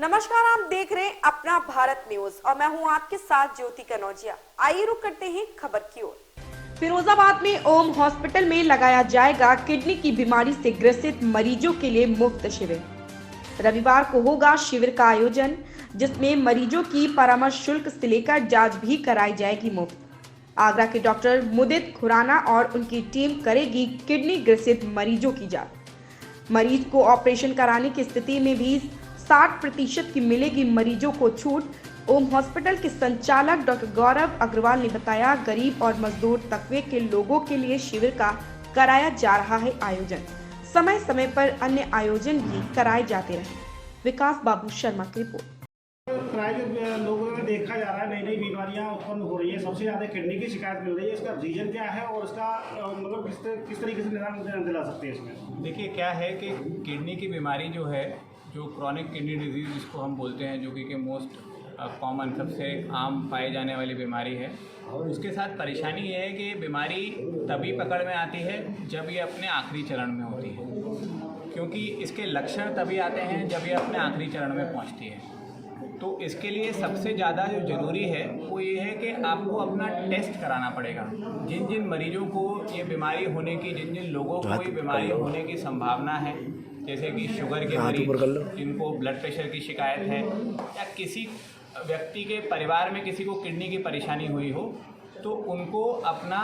नमस्कार, आप देख रहे हैं अपना भारत न्यूज और मैं हूं आपके साथ ज्योति कनौजिया। आइए रुक करते हैं खबर की ओर। फिरोजाबाद में ओम हॉस्पिटल में लगाया जाएगा किडनी की बीमारी से ग्रसित मरीजों के लिए मुफ्त शिविर। रविवार को होगा शिविर का आयोजन, जिसमें मरीजों की परामर्श शुल्क से लेकर जांच भी कराई जाएगी मुफ्त। आगरा के डॉक्टर मुदित खुराना और उनकी टीम करेगी किडनी ग्रसित मरीजों की जांच। मरीज को ऑपरेशन कराने की स्थिति में भी 60% की मिलेगी मरीजों को छूट। ओम हॉस्पिटल के संचालक डॉक्टर गौरव अग्रवाल ने बताया, गरीब और मजदूर तबके के लोगों के लिए शिविर का कराया जा रहा है आयोजन। समय समय पर अन्य आयोजन भी कराए जाते रहे। विकास बाबू शर्मा की रिपोर्ट। प्राय लोगों में देखा जा रहा है नई नई बीमारियां उत्पन्न हो रही है। सबसे ज़्यादा किडनी की शिकायत मिल रही है। इसका रीजन क्या है और इसका मतलब किस तरीके से निदान दिला सकते हैं इसमें? देखिए, क्या है कि किडनी की बीमारी जो है, जो क्रॉनिक किडनी डिजीज़ जिसको हम बोलते हैं, जो कि मोस्ट कॉमन सबसे आम पाई जाने वाली बीमारी है, उसके साथ परेशानी ये है कि बीमारी तभी पकड़ में आती है जब ये अपने आखिरी चरण में होती है, क्योंकि इसके लक्षण तभी आते हैं जब ये अपने आखिरी चरण में पहुंचती है। तो इसके लिए सबसे ज़्यादा जो ज़रूरी है वो ये है कि आपको अपना टेस्ट कराना पड़ेगा। जिन जिन मरीजों को ये बीमारी होने की, जिन जिन लोगों को ये बीमारी होने की संभावना है, जैसे कि शुगर के मरीज, जिनको ब्लड प्रेशर की शिकायत है, या किसी व्यक्ति के परिवार में किसी को किडनी की परेशानी हुई हो, तो उनको अपना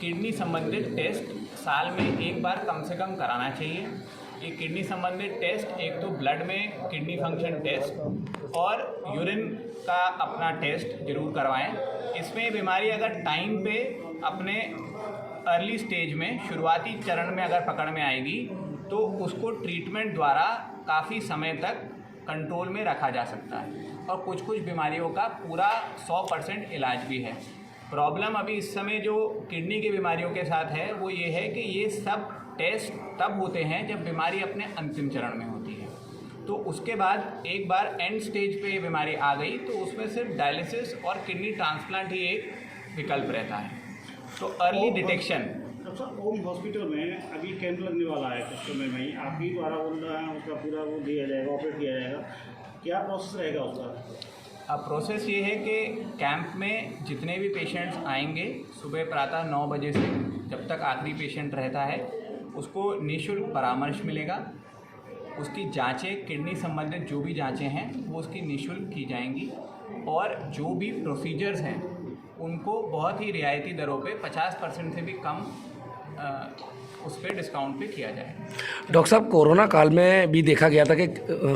किडनी संबंधित टेस्ट साल में एक बार कम से कम कराना चाहिए। ये किडनी संबंधित टेस्ट, एक तो ब्लड में किडनी फंक्शन टेस्ट और यूरिन का अपना टेस्ट जरूर करवाएं। इसमें बीमारी अगर टाइम पे अपने अर्ली स्टेज में, शुरुआती चरण में अगर पकड़ में आएगी, तो उसको ट्रीटमेंट द्वारा काफ़ी समय तक कंट्रोल में रखा जा सकता है। और कुछ कुछ बीमारियों का पूरा 100% इलाज भी है। प्रॉब्लम अभी इस समय जो किडनी की बीमारियों के साथ है वो ये है कि ये सब टेस्ट तब होते हैं जब बीमारी अपने अंतिम चरण में होती है। तो उसके बाद एक बार एंड स्टेज पे ये बीमारी आ गई तो उसमें सिर्फ डायलिसिस और किडनी ट्रांसप्लांट ही एक विकल्प रहता है। तो अर्ली डिटेक्शन। ओम हॉस्पिटल में अभी कैंप लगने वाला है कुछ समय में ही, आप ही द्वारा उसका पूरा वो दिया जाएगा, ऑपरेट किया जाएगा। क्या प्रोसेस रहेगा उसका? अब प्रोसेस ये है कि कैंप में जितने भी पेशेंट्स आएंगे सुबह प्रातः 9 बजे से जब तक आखिरी पेशेंट रहता है, उसको निःशुल्क परामर्श मिलेगा। उसकी जांचें, किडनी संबंधित जो भी जांचें हैं वो उसकी निःशुल्क की जाएंगी, और जो भी प्रोसीजर्स हैं उनको बहुत ही रियायती दरों पे 50% से भी कम उस पर डिस्काउंट पे किया जाए। डॉक्टर साहब, कोरोना काल में भी देखा गया था कि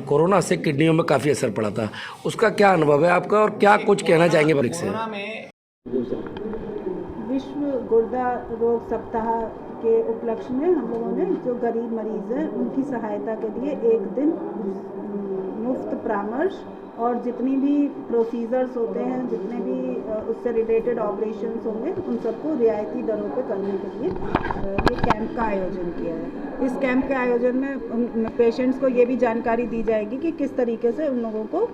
कोरोना से किडनियों में काफ़ी असर पड़ा था, उसका क्या अनुभव है आपका और क्या कुछ कहना चाहेंगे परीक्षा से? कोरोना में विश्व गुर्दा रोग सप्ताह के उपलक्ष्य में हम लोगों ने जो गरीब मरीज़ हैं उनकी सहायता के लिए एक दिन मुफ्त परामर्श और जितनी भी प्रोसीजर्स होते हैं, जितने भी उससे रिलेटेड ऑपरेशंस होंगे, उन सबको रियायती दरों पे करने के लिए ये कैंप का आयोजन किया है। इस कैंप के आयोजन में पेशेंट्स को ये भी जानकारी दी जाएगी कि किस तरीके से उन लोगों को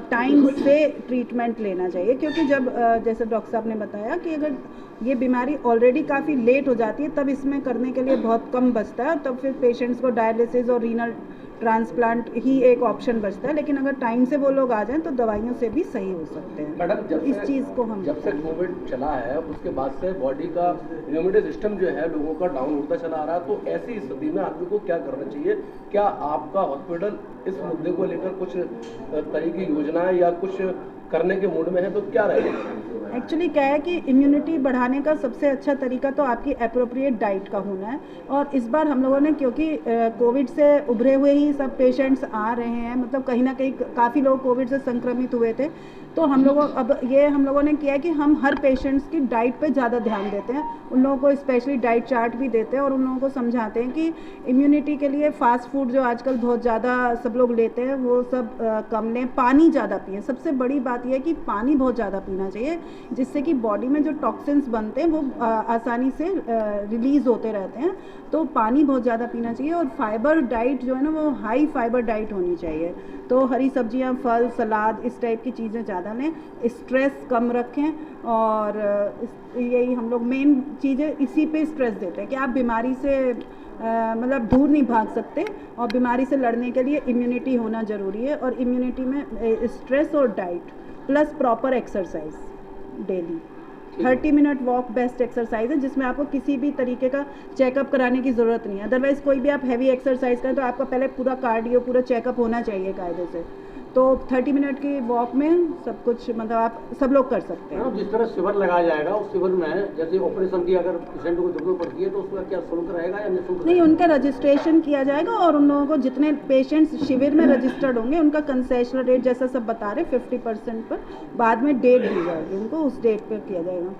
टाइम से ट्रीटमेंट लेना चाहिए, क्योंकि जब जैसे डॉक्टर साहब ने बताया कि अगर ये बीमारी ऑलरेडी काफ़ी लेट हो जाती है तब इसमें करने के लिए बहुत कम बचता है, तब फिर पेशेंट्स को डायलिसिस और रीनल ट्रांसप्लांट ही एक ऑप्शन बचता है। लेकिन अगर टाइम से वो लोग आ जाएं तो दवाइयों से भी सही हो सकते हैं। मैडम, इस चीज़ को हम जब से कोविड चला है उसके बाद से बॉडी का इम्यूनिटी सिस्टम जो है लोगों का डाउन होता चला आ रहा है, तो ऐसी स्थिति में आदमी को क्या करना चाहिए? क्या आपका हॉस्पिटल इस मुद्दे को लेकर कुछ तरह की योजनाएं या कुछ करने के मूड में है, तो क्या रहेगा? एक्चुअली क्या है कि इम्यूनिटी बढ़ाने का सबसे अच्छा तरीका तो आपकी एप्रोप्रिएट डाइट का होना है। और इस बार हम लोगों ने, क्योंकि कोविड से उभरे हुए ही सब पेशेंट्स आ रहे हैं, मतलब कहीं ना कहीं काफ़ी लोग कोविड से संक्रमित हुए थे, तो हम लोगों ने किया है कि हम हर पेशेंट्स की डाइट पे ज़्यादा ध्यान देते हैं। उन लोगों को स्पेशली डाइट चार्ट भी देते हैं और उन लोगों को समझाते हैं कि इम्यूनिटी के लिए फास्ट फूड जो आजकल बहुत ज़्यादा सब लोग लेते हैं वो सब कम लें, पानी ज़्यादा पिएं। सबसे बड़ी बात यह है कि पानी बहुत ज़्यादा पीना चाहिए, जिससे कि बॉडी में जो टॉक्सिन्स बनते हैं वो आसानी से रिलीज़ होते रहते हैं। तो पानी बहुत ज़्यादा पीना चाहिए और फाइबर डाइट जो है ना वो हाई फाइबर डाइट होनी चाहिए। तो हरी सब्जियां, फल, सलाद, इस टाइप की चीज़ें ज़्यादा लें, स्ट्रेस कम रखें, और यही हम लोग मेन चीज़ें इसी पे स्ट्रेस देते हैं कि आप बीमारी से मतलब दूर नहीं भाग सकते, और बीमारी से लड़ने के लिए इम्यूनिटी होना ज़रूरी है। और इम्यूनिटी में स्ट्रेस और diet plus proper exercise daily. 30 minute walk best exercise है, जिसमें आपको किसी भी तरीके का चेकअप कराने की ज़रूरत नहीं है। अदरवाइज़ कोई भी आप हैवी एक्सरसाइज करें तो आपका पहले पूरा कार्डियो पूरा चेकअप होना चाहिए कायदे से। तो 30 मिनट की वॉक में सब कुछ मतलब आप सब लोग कर सकते हैं। जिस तरह शिविर लगाया जाएगा उस शिविर में जैसे ऑपरेशन की अगर पेशेंट को जरूरत पड़ती है तो उसका क्या शुल्क रहेगा या निःशुल्क? नहीं, उनका रजिस्ट्रेशन किया जाएगा और उन लोगों को जितने पेशेंट्स शिविर में रजिस्टर्ड होंगे उनका कंसेशनल रेट जैसा सब बता रहे 50% पर बाद में डेट दी जाएगी, उनको उस डेट पर किया जाएगा।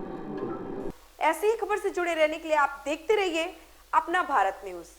ऐसी ही खबर से जुड़े रहने के लिए आप देखते रहिए अपना भारत न्यूज।